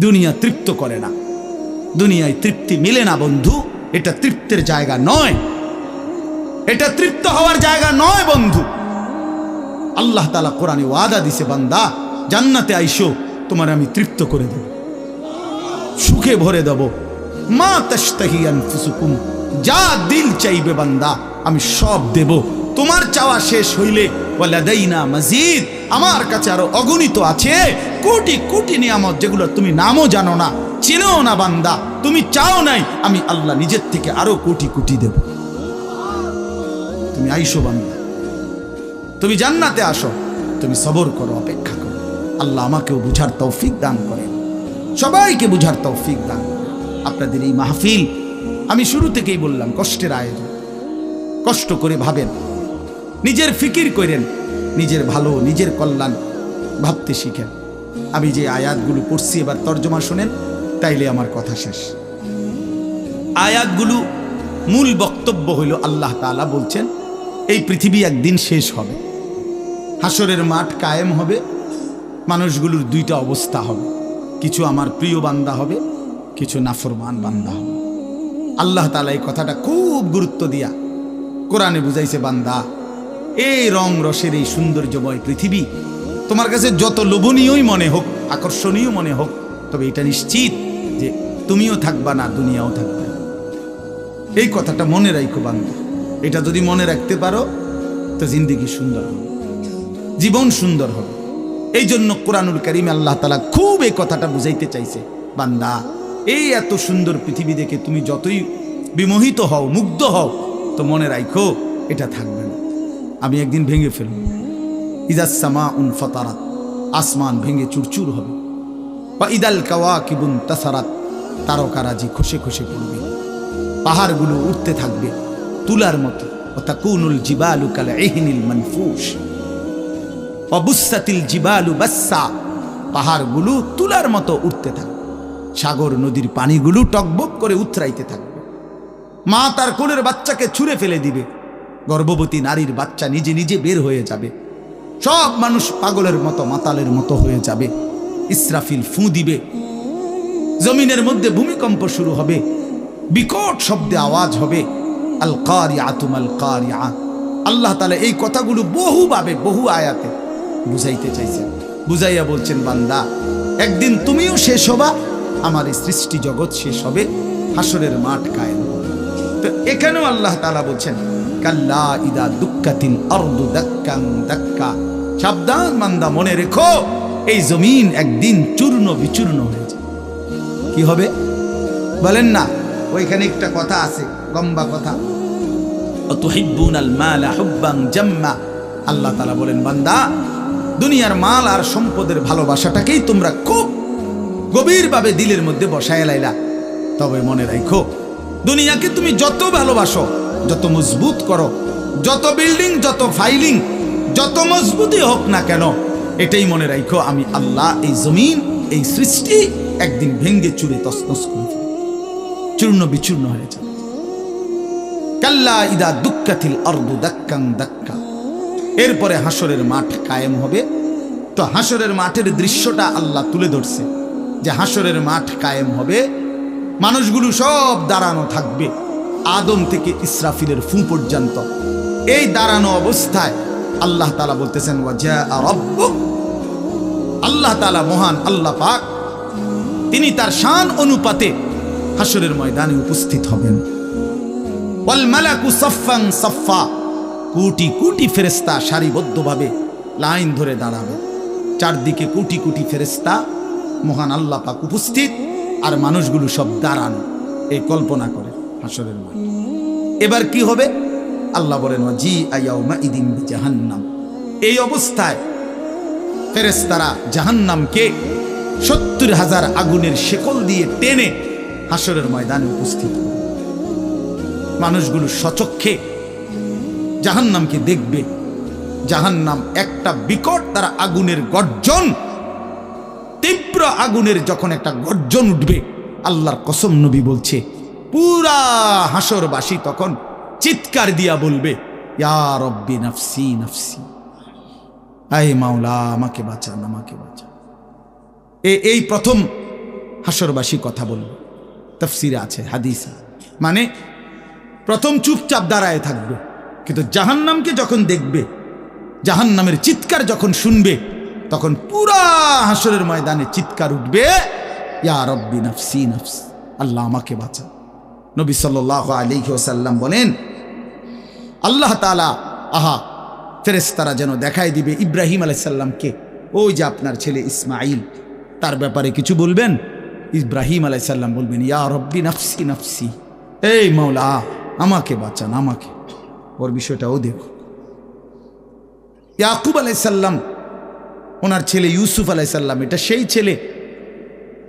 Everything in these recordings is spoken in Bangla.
দুনিয়া তৃপ্ত করে না, দুনিয়ায় তৃপ্তি মিলে না বন্ধু। এটা তৃপ্তের জায়গা নয়, এটা তৃপ্ত হওয়ার জায়গা নয় বন্ধু। আল্লাহ তাআলা কোরআনে ওয়াদা দিছে, বান্দা জান্নাতে আইসো, তোমার আমি তৃপ্ত করে দেব, সুখে ভরে দেব। মা তাশতাহি আনফুসুকুম, যা দিল চাইবে বান্দা আমি সব দেব। তোমার চাওয়া শেষ হইলে ওয়ালাদাইনা মাজিদ, আমার কাছে আরো অগণিত আছে কোটি কোটি নিয়ামত, যেগুলো তুমি নামও জানো না, চিনো না বান্দা। তুমি চাও নাই, আমি আল্লাহ নিজের থেকে আরো কোটি কোটি দেব। তুমি আইসো বান্দা, তুমি জান্নাতে আসো, তুমি সবর করো, অপেক্ষা করো। আল্লাহ আমাকেও বুঝার তৌফিক দান করেন, সবাইকে বুঝার তৌফিক দান করেন। আপনাদের এই মাহফিল আমি শুরু থেকেই বললাম কষ্টের আয়োজন। কষ্ট করে ভাবেন, নিজের ফিকির করেন, নিজের ভালো নিজের কল্যাণ ভাবতে শিখেন। আমি যে আয়াতগুলো পড়ছি এবার তর্জমা শোনেন, তাইলে আমার কথা শেষ। আয়াতগুলো মূল বক্তব্য হইল আল্লাহ তাআলা বলছেন এই পৃথিবী একদিন শেষ হবে, হাসরের মাঠ কায়েম হবে, মানুষগুলোর দুইটা অবস্থা হবে, কিছু আমার প্রিয় বান্দা হবে, কিছু নাফরমান বান্দা হবে। আল্লাহ তাআলা এই কথাটা খুব গুরুত্ব দিয়া কোরআনে বুঝাইছে, বান্দা এই রং রসের এই সৌন্দর্যময় পৃথিবী তোমার কাছে যত লোভনীয়ই মনে হোক, আকর্ষণীয় মনে হোক, তবে এটা নিশ্চিত যে তুমিও থাকবা না, দুনিয়াও থাকবে না। এই কথাটা মনে রাখো বান্দা। এটা যদি মনে রাখতে পারো তো জিন্দেগি সুন্দর হবে, জীবন সুন্দর হবে। এই জন্য কোরআনুল কারীমে আল্লাহ তাআলা খুব এই কথাটা বুঝাইতে চাইছে, বান্দা এই এত সুন্দর পৃথিবী দেখে তুমি যতই বিমোহিত হও, মুগ্ধ হও, তো মনে রাখো এটা থাকবে না, আমি একদিন ভেঙে ফেলব। ইদাস সামাউন ফাতারাত, আসমান ভেঙে চুরচুর হবে। বা ইদাল কাওয়াকিবুন তাসারাত, তারকারাজি খসে খসে পড়বে, পাহাড়গুলো উঠতে থাকবে তুলার মতো। ওয়া তাকুনুল জিবালু কাল ইহনিল মানফুশ ওয়া বুসাতিল জিবালু বাসসা, পাহাড়গুলো তুলার মতো উঠতে থাকবে, সাগর নদীর পানিগুলো টকবক করে উথরাইতে থাকবে। মা তার কোলের বাচ্চাকে ছুঁড়ে ফেলে দিবে, গর্ভবতী নারীর বাচ্চা নিজে নিজে বের হয়ে যাবে, সব মানুষ পাগলের মতো মাতালের মতো হয়ে যাবে। ইসরাফিল ফু দিবে, জমিনের মধ্যে ভূমিকম্প শুরু হবে, বিকট শব্দে আওয়াজ হবে। আল কারিআতু মাল কারিআ। আল্লাহ তাআলা এই কথাগুলো বহুভাবে বহু আয়াতে বুঝাইতে চাইছেন, বুঝাইয়া বলছেন, বান্দা একদিন তুমিও শেষ হবা, আমার এই সৃষ্টি জগৎ শেষ হবে, হাসরের মাঠ কায়েম হবে। তো এখানেও আল্লাহ তাআলা বলছেন, কাল্লা ইদা দুক্কাতিল আরদু দাক্কান দাক্কা, সাবধান বান্দা, মনে রেখো এই জমিন একদিন চূর্ণ বিচূর্ণ হয়ে যাবে। কি হবে বলেন না? ওইখানে একটা কথা আছে, লম্বা কথা, অতুহিব্বুনাল মালা হুব্বান জাম্মা। আল্লাহ তাআলা বলেন, বান্দা দুনিয়ার মাল আর সম্পদের ভালোবাসাটাকেই তোমরা খুব গভীরভাবে দিলের মধ্যে বসায় লাইলা। তবে মনে রাখো, দুনিয়াকে তুমি যত ভালোবাসো, যত মজবুত করো, যত বিল্ডিং, যত ফাইলিং, যত মজবুতই হোক না কেন, এটাই মনে রাখো আমি আল্লাহ এই জমিন, এই সৃষ্টি একদিন ভেঙ্গে চুরে তছনছ করে চূর্ণ বিচূর্ণ হয়ে যাবে। কাল্লা ইদা দুক্কাতিল আরদু দাক্কান দাক্কা। এরপরে হাসরের মাঠ কায়েম হবে। তো হাসরের মাঠের দৃশ্যটা আল্লাহ তুলে ধরছে যে হাসরের মাঠ কায়েম হবে, মানুষগুলো সব দাঁড়ানো থাকবে, আদম থেকে ইসরাফিলের ফু পর্যন্ত। এই দাঁড়ানো অবস্থায় আল্লাহ তাআলা বলতেছেন, ওয়াজা রাব্বুক, আল্লাহ তাআলা মহান আল্লাহ পাক, তিনি তার শান অনুপাতে হাসরের ময়দানে উপস্থিত হবেন। ওয়াল মালাকু সাফফান সাফফা, কোটি কোটি ফেরেশতা সারিবদ্ধভাবে লাইন ধরে দাঁড়াবে, চারদিকে কোটি কোটি ফেরেশতা, মহান আল্লাহ পাক উপস্থিত, আর মানুষগুলো সব দাঁড়ানো। এই কল্পনা করে হাসরের মাঠ। এবার কি হবে? আল্লাহ বলেন, ওয়াজি আয়াউমা ইদিন বিজাহান্নাম। এই অবস্থায় ফেরেশতারা জাহান্নামকে ৭০,০০০ আগুনের শেকল দিয়ে টেনে হাসরের ময়দানে উপস্থিত হবে। মানুষগুলো সচক্ষে জাহান্নামকে দেখবে। জাহান্নাম একটা বিকট তারা আগুনের গর্জন, তীব্র আগুনের যখন একটা গর্জন উঠবে, আল্লাহর কসম নবী বলছে, পুরা হাসরবাসী তখন চিৎকার দিয়া বলবে, ইয়া রব্বি নাফসি নাফসি, আয় মাওলা আমাকে বাঁচান, আমাকে বাঁচান। এই প্রথম হাসরবাসী কথা বলবে, তাফসিরে আছে, হাদিসে। মানে প্রথম চুপচাপ দাঁড়ায় থাকবে, কিন্তু জাহান্নামকে যখন দেখবে, জাহান্নামের চিৎকার যখন শুনবে, তখন পুরা হাসরের ময়দানে চিৎকার উঠবে, ইয়া রব্বি নাফসি নাফসি, আল্লাহ আমাকে বাঁচা। নবী সাল্লাল্লাহু আলাইহি ওয়াসাল্লাম বলেন, আল্লাহ তাআলা ফেরেশতারা যেন দেখাই দিবে ইব্রাহিম আলাইহিস সালামকে, ওই যে আপনার ছেলে ইসমাঈল, তার ব্যাপারে কিছু বলবেন। ইব্রাহিম আলাইহিস সালাম বলবেন, ইয়া রব্বি নাফসি নাফসি, এই মাওলা আমাকে বাঁচান, আমাকে। ওর বিষয়টাও দেখো। ইয়াকুব আলাইহিস সালাম, ওনার ছেলে ইউসুফ আলাইহিস সালাম, এটা সেই ছেলে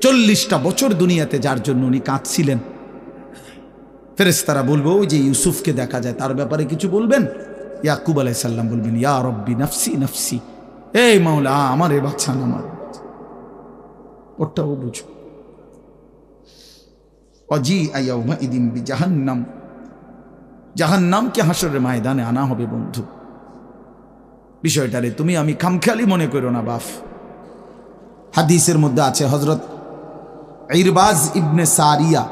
40টা বছর দুনিয়াতে যার জন্য উনি কাঁদছিলেন। ফেরেশতারা বলবো, ওই যে ইউসুফকে দেখা যায়, তার ব্যাপারে কিছু বলবেন। ইয়াকুব আলাইহিস সালাম বলবেন, ইয়া রব্বি নাফসি নাফসি, এই মাওলা আমারে বাঁচান, আমার। ওটাও বুঝো। অজি আয়াউমা ইদিন বিজাহান্নাম, জাহান্নামকে হাসরের ময়দানে আনা হবে বন্ধু। বিষয়টারে তুমি আমি খামখেয়ালি মনে করো না বাপ। হাদিসের মধ্যে আছে, হযরত ইরবাজ ইবনে সারিয়া